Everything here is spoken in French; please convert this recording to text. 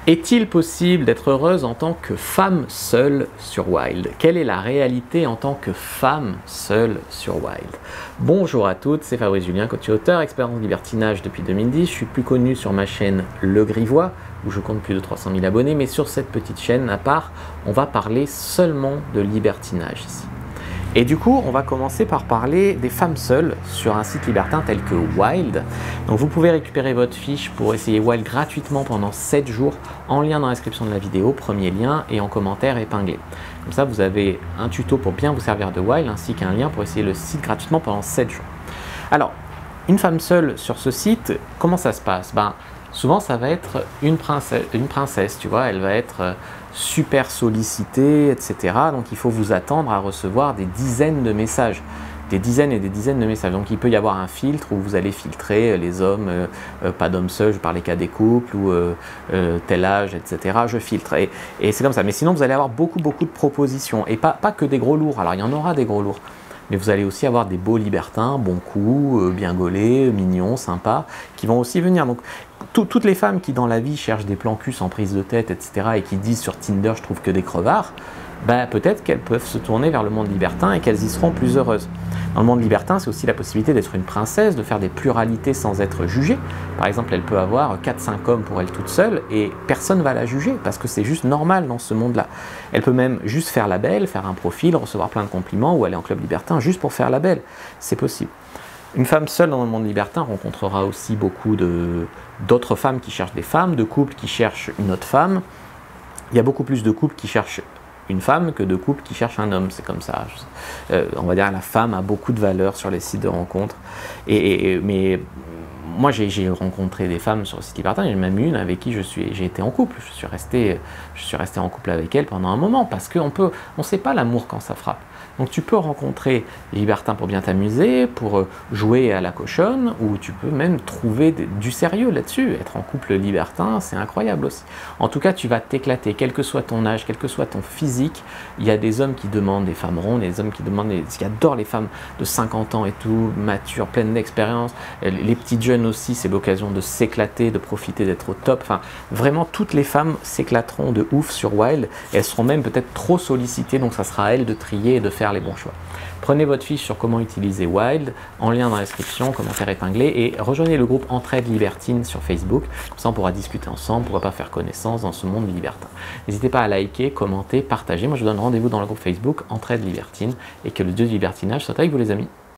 Est-il possible d'être heureuse en tant que femme seule sur Wild? Quelle est la réalité en tant que femme seule sur Wild? Bonjour à toutes, c'est Fabrice Julien, coach et auteur, expert en libertinage depuis 2010. Je suis plus connu sur ma chaîne Le Grivois, où je compte plus de 300 000 abonnés, mais sur cette petite chaîne à part, on va parler seulement de libertinage ici. Et du coup, on va commencer par parler des femmes seules sur un site libertin tel que Wild. Donc vous pouvez récupérer votre fiche pour essayer Wild gratuitement pendant 7 jours en lien dans la description de la vidéo, premier lien, et en commentaire épinglé. Comme ça, vous avez un tuto pour bien vous servir de Wild ainsi qu'un lien pour essayer le site gratuitement pendant 7 jours. Alors, une femme seule sur ce site, comment ça se passe? Souvent, ça va être une princesse, tu vois, elle va être super sollicitée, etc. Donc, il faut vous attendre à recevoir des dizaines de messages, des dizaines et des dizaines de messages. Donc, il peut y avoir un filtre où vous allez filtrer les hommes, pas d'hommes seuls, je parle des cas des couples, ou tel âge, etc. Je filtre. Et c'est comme ça. Mais sinon, vous allez avoir beaucoup de propositions. Et pas que des gros lourds. Alors, il y en aura des gros lourds. Mais vous allez aussi avoir des beaux libertins, bons coups, bien gaulés, mignons, sympas, qui vont aussi venir. Donc, toutes les femmes qui dans la vie cherchent des plans cul sans prise de tête, etc. et qui disent sur Tinder, je trouve que des crevards, peut-être qu'elles peuvent se tourner vers le monde libertin et qu'elles y seront plus heureuses. Dans le monde libertin, c'est aussi la possibilité d'être une princesse, de faire des pluralités sans être jugée. Par exemple, elle peut avoir 4-5 hommes pour elle toute seule et personne ne va la juger parce que c'est juste normal dans ce monde-là. Elle peut même juste faire la belle, faire un profil, recevoir plein de compliments ou aller en club libertin juste pour faire la belle. C'est possible. Une femme seule dans le monde libertin rencontrera aussi beaucoup d'autres femmes qui cherchent des femmes, de couples qui cherchent une autre femme. Il y a beaucoup plus de couples qui cherchent une femme que de couples qui cherchent un homme, c'est comme ça. On va dire que la femme a beaucoup de valeur sur les sites de rencontres. Mais moi, j'ai rencontré des femmes sur le site libertin, il y en a même une avec qui j'ai été en couple. Je suis resté en couple avec elle pendant un moment parce qu'on ne sait pas l'amour quand ça frappe. Donc tu peux rencontrer les libertins pour bien t'amuser, pour jouer à la cochonne, ou tu peux même trouver du sérieux là-dessus. Être en couple libertin, c'est incroyable aussi. En tout cas, tu vas t'éclater, quel que soit ton âge, quel que soit ton physique. Il y a des hommes qui demandent des femmes rondes, des hommes qui adorent les femmes de 50 ans et tout, matures, pleines d'expérience. Les petites jeunes aussi, c'est l'occasion de s'éclater, de profiter d'être au top. Enfin, vraiment, toutes les femmes s'éclateront de ouf sur Wild. Et elles seront même peut-être trop sollicitées, donc ça sera à elles de trier et de faire les bons choix. Prenez votre fiche sur comment utiliser Wild, en lien dans la description, commentaire épinglé, et rejoignez le groupe Entraide Libertine sur Facebook. Comme ça, on pourra discuter ensemble, pourra pas faire connaissance dans ce monde libertin. N'hésitez pas à liker, commenter, partager. Moi, je vous donne rendez-vous dans le groupe Facebook Entraide Libertine, et que le dieu du libertinage soit avec vous, les amis.